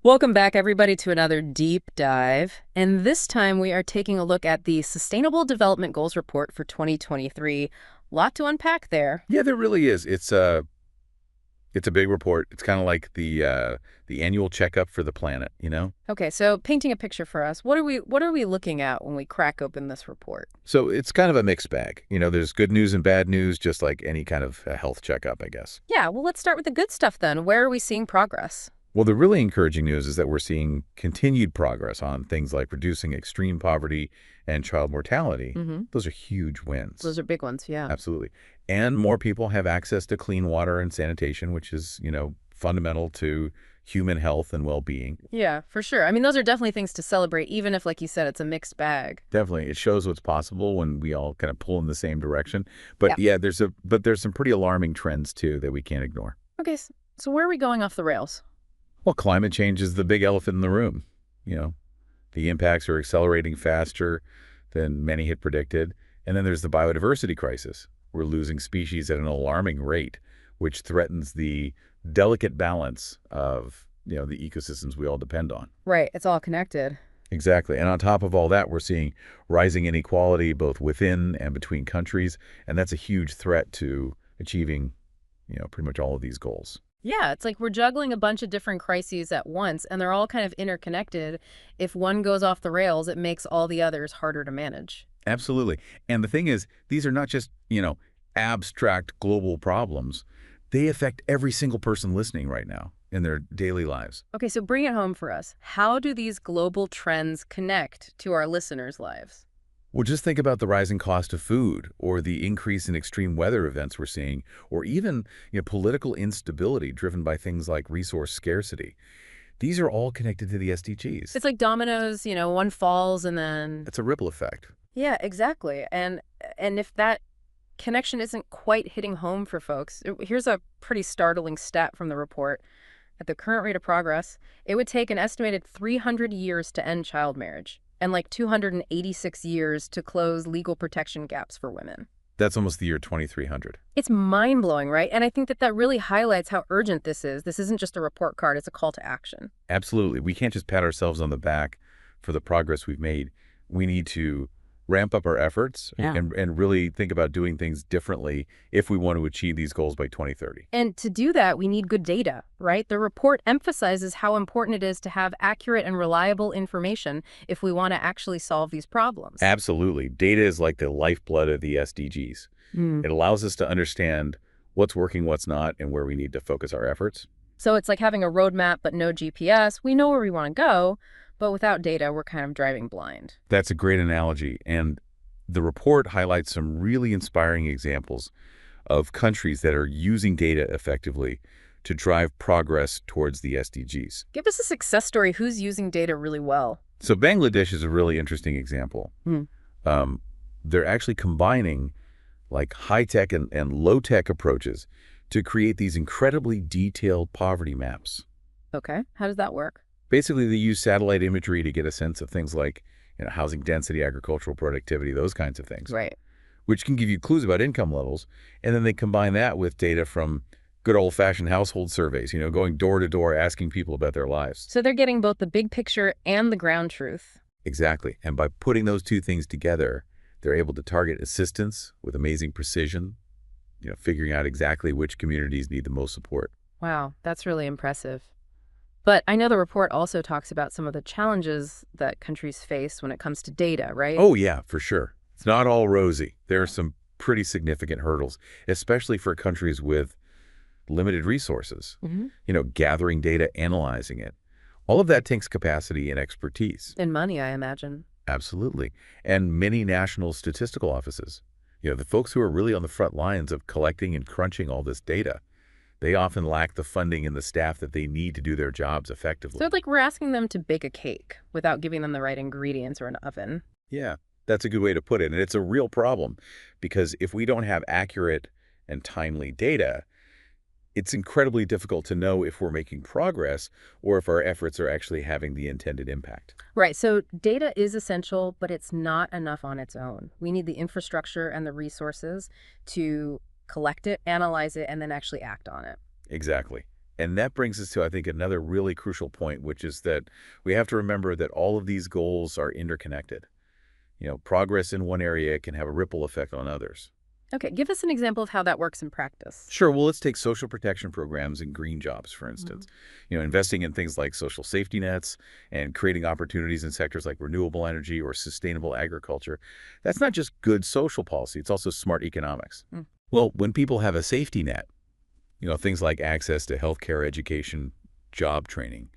Welcome back, everybody, to another deep dive. And this time we are taking a look at the Sustainable Development Goals report for 2023. Lot to unpack there. Yeah, there really is. It's a big report. It's kind of like the annual checkup for the planet, you know? Okay, so painting a picture for us, what are we looking at when we crack open this report? So it's kind of a mixed bag. There's good news and bad news, just like any kind of health checkup, I guess. Yeah, well, let's start with the good stuff then. Where are we seeing progress? Well, the really encouraging news is that we're seeing continued progress on things like reducing extreme poverty and child mortality. Those are huge wins. Those are big ones, yeah. Absolutely. And more people have access to clean water and sanitation, which is, fundamental to human health and well-being. Yeah, for sure. I mean, those are definitely things to celebrate, even if, like you said, it's a mixed bag. Definitely. It shows what's possible when we all kind of pull in the same direction. But yeah, there's some pretty alarming trends, too, that we can't ignore. Okay, so where are we going off the rails? Well, climate change is the big elephant in the room. The impacts are accelerating faster than many had predicted. And then there's the biodiversity crisis. We're losing species at an alarming rate, which threatens the delicate balance of, the ecosystems we all depend on. Right, it's all connected. Exactly. And on top of all that, we're seeing rising inequality both within and between countries. And that's a huge threat to achieving, pretty much all of these goals. Yeah, it's like we're juggling a bunch of different crises at once, and they're all kind of interconnected. If one goes off the rails, it makes all the others harder to manage. Absolutely. And the thing is, these are not just, abstract global problems. They affect every single person listening right now in their daily lives. Okay, so bring it home for us. How do these global trends connect to our listeners' lives? Well, just think about the rising cost of food or the increase in extreme weather events we're seeing, or even political instability driven by things like resource scarcity. These are all connected to the SDGs. It's like dominoes, one falls and then... It's a ripple effect. Yeah, exactly. And if that connection isn't quite hitting home for folks, here's a pretty startling stat from the report. At the current rate of progress, it would take an estimated 300 years to end child marriage, and like 286 years to close legal protection gaps for women. That's almost the year 2300. It's mind-blowing, right? And I think that really highlights how urgent this is. This isn't just a report card, it's a call to action. Absolutely. We can't just pat ourselves on the back for the progress we've made. We need to ramp up our efforts and really think about doing things differently if we want to achieve these goals by 2030. And to do that, we need good data, right? The report emphasizes how important it is to have accurate and reliable information if we want to actually solve these problems. Absolutely. Data is like the lifeblood of the SDGs. It allows us to understand what's working, what's not, and where we need to focus our efforts. So it's like having a roadmap but no GPS. We know where we want to go, but without data, we're kind of driving blind. That's a great analogy. And the report highlights some really inspiring examples of countries that are using data effectively to drive progress towards the SDGs. Give us a success story. Who's using data really well? So Bangladesh is a really interesting example. They're actually combining like high-tech and low-tech approaches to create these incredibly detailed poverty maps. Okay, how does that work? Basically, they use satellite imagery to get a sense of things like housing density, agricultural productivity, those kinds of things. Right. Which can give you clues about income levels. And then they combine that with data from good old-fashioned household surveys, going door to door, asking people about their lives. So they're getting both the big picture and the ground truth. Exactly. And by putting those two things together, they're able to target assistance with amazing precision, figuring out exactly which communities need the most support. Wow, that's really impressive. But I know the report also talks about some of the challenges that countries face when it comes to data, right? Oh, yeah, for sure. It's not all rosy. There are some pretty significant hurdles, especially for countries with limited resources. Gathering data, analyzing it. All of that takes capacity and expertise. And money, I imagine. Absolutely. And many national statistical offices, the folks who are really on the front lines of collecting and crunching all this data, they often lack the funding and the staff that they need to do their jobs effectively. So it's like we're asking them to bake a cake without giving them the right ingredients or an oven. Yeah, that's a good way to put it. And it's a real problem because if we don't have accurate and timely data, it's incredibly difficult to know if we're making progress or if our efforts are actually having the intended impact. Right. So data is essential, but it's not enough on its own. We need the infrastructure and the resources to collect it, analyze it, and then actually act on it. Exactly. And that brings us to, I think, another really crucial point, which is that we have to remember that all of these goals are interconnected. Progress in one area can have a ripple effect on others. Okay, give us an example of how that works in practice. Sure, well, let's take social protection programs and green jobs, for Mhm. instance. Investing in things like social safety nets and creating opportunities in sectors like renewable energy or sustainable agriculture. That's not just good social policy, it's also smart economics. Mm. Well, when people have a safety net, things like access to healthcare, education, job training,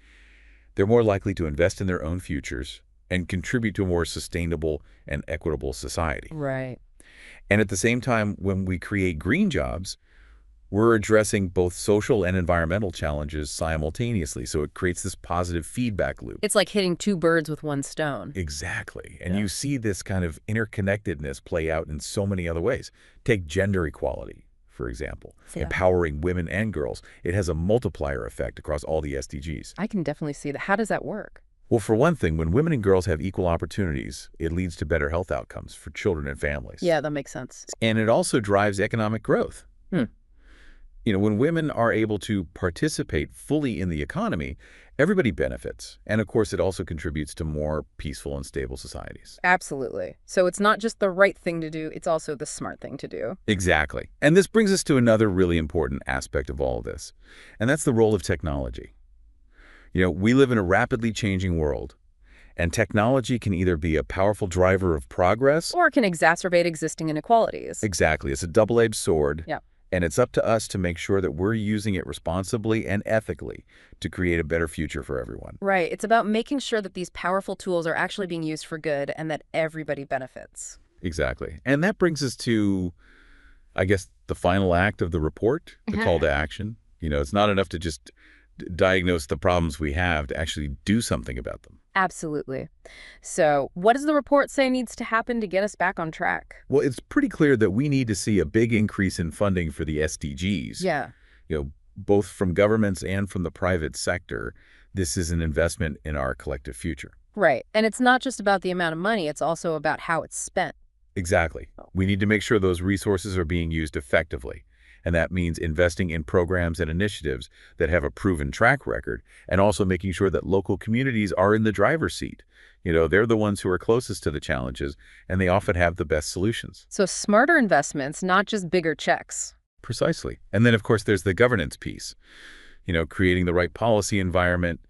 they're more likely to invest in their own futures and contribute to a more sustainable and equitable society. Right. And at the same time, when we create green jobs, we're addressing both social and environmental challenges simultaneously. So it creates this positive feedback loop. It's like hitting two birds with one stone. Exactly. And Yeah. you see this kind of interconnectedness play out in so many other ways. Take gender equality, for example, Yeah. empowering women and girls. It has a multiplier effect across all the SDGs. I can definitely see that. How does that work? Well, for one thing, when women and girls have equal opportunities, it leads to better health outcomes for children and families. Yeah, that makes sense. And it also drives economic growth. Hmm. When women are able to participate fully in the economy, everybody benefits. And of course, it also contributes to more peaceful and stable societies. Absolutely. So it's not just the right thing to do, it's also the smart thing to do. Exactly. And this brings us to another really important aspect of all of this, and that's the role of technology. We live in a rapidly changing world, and technology can either be a powerful driver of progress. Or it can exacerbate existing inequalities. Exactly. It's a double-edged sword. Yeah. And it's up to us to make sure that we're using it responsibly and ethically to create a better future for everyone. Right. It's about making sure that these powerful tools are actually being used for good and that everybody benefits. Exactly. And that brings us to, I guess, the final act of the report, the call to action. It's not enough to just diagnose the problems we have, to actually do something about them. Absolutely. So what does the report say needs to happen to get us back on track? Well, it's pretty clear that we need to see a big increase in funding for the SDGs. Yeah. Both from governments and from the private sector. This is an investment in our collective future. Right. And it's not just about the amount of money, it's also about how it's spent. Exactly. We need to make sure those resources are being used effectively. And that means investing in programs and initiatives that have a proven track record, and also making sure that local communities are in the driver's seat. They're the ones who are closest to the challenges, and they often have the best solutions. So smarter investments, not just bigger checks. Precisely. And then, of course, there's the governance piece. Creating the right policy environment,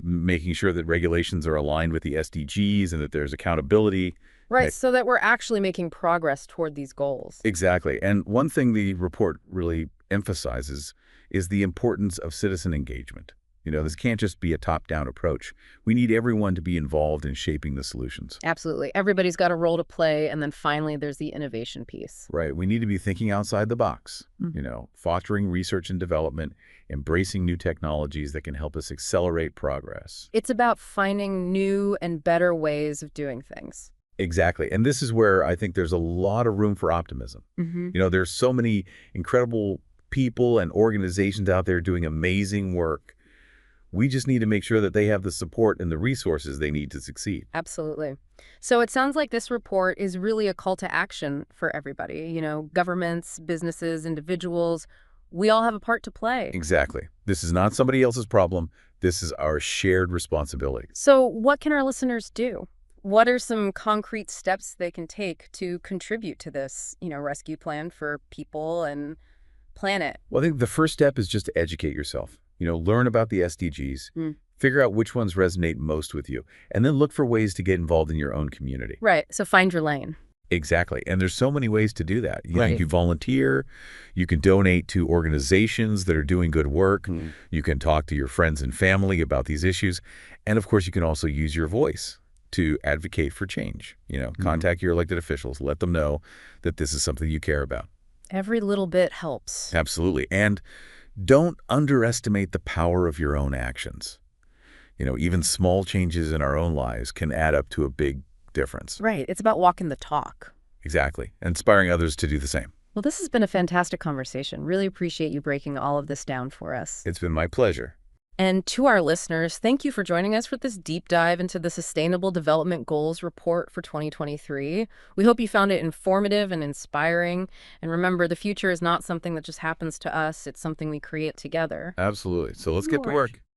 making sure that regulations are aligned with the SDGs and that there's accountability. Right, so that we're actually making progress toward these goals. Exactly. And one thing the report really emphasizes is the importance of citizen engagement. This can't just be a top-down approach. We need everyone to be involved in shaping the solutions. Absolutely. Everybody's got a role to play, and then finally there's the innovation piece. Right. We need to be thinking outside the box, fostering research and development, embracing new technologies that can help us accelerate progress. It's about finding new and better ways of doing things. Exactly. And this is where I think there's a lot of room for optimism. There's so many incredible people and organizations out there doing amazing work. We just need to make sure that they have the support and the resources they need to succeed. Absolutely. So it sounds like this report is really a call to action for everybody. Governments, businesses, individuals, we all have a part to play. Exactly. This is not somebody else's problem. This is our shared responsibility. So what can our listeners do? What are some concrete steps they can take to contribute to this, rescue plan for people and planet? Well, I think the first step is just to educate yourself. Learn about the SDGs, figure out which ones resonate most with you, and then look for ways to get involved in your own community. Right. So find your lane. Exactly. And there's so many ways to do that. You Right. can volunteer, you can donate to organizations that are doing good work, you can talk to your friends and family about these issues, and of course you can also use your voice to advocate for change. Contact your elected officials, let them know that this is something you care about. Every little bit helps. Absolutely. And don't underestimate the power of your own actions. Even small changes in our own lives can add up to a big difference. Right. It's about walking the talk. Exactly. Inspiring others to do the same. Well, this has been a fantastic conversation. Really appreciate you breaking all of this down for us. It's been my pleasure. And to our listeners, thank you for joining us for this deep dive into the Sustainable Development Goals report for 2023. We hope you found it informative and inspiring. And remember, the future is not something that just happens to us, it's something we create together. Absolutely. So let's get to Sure. work.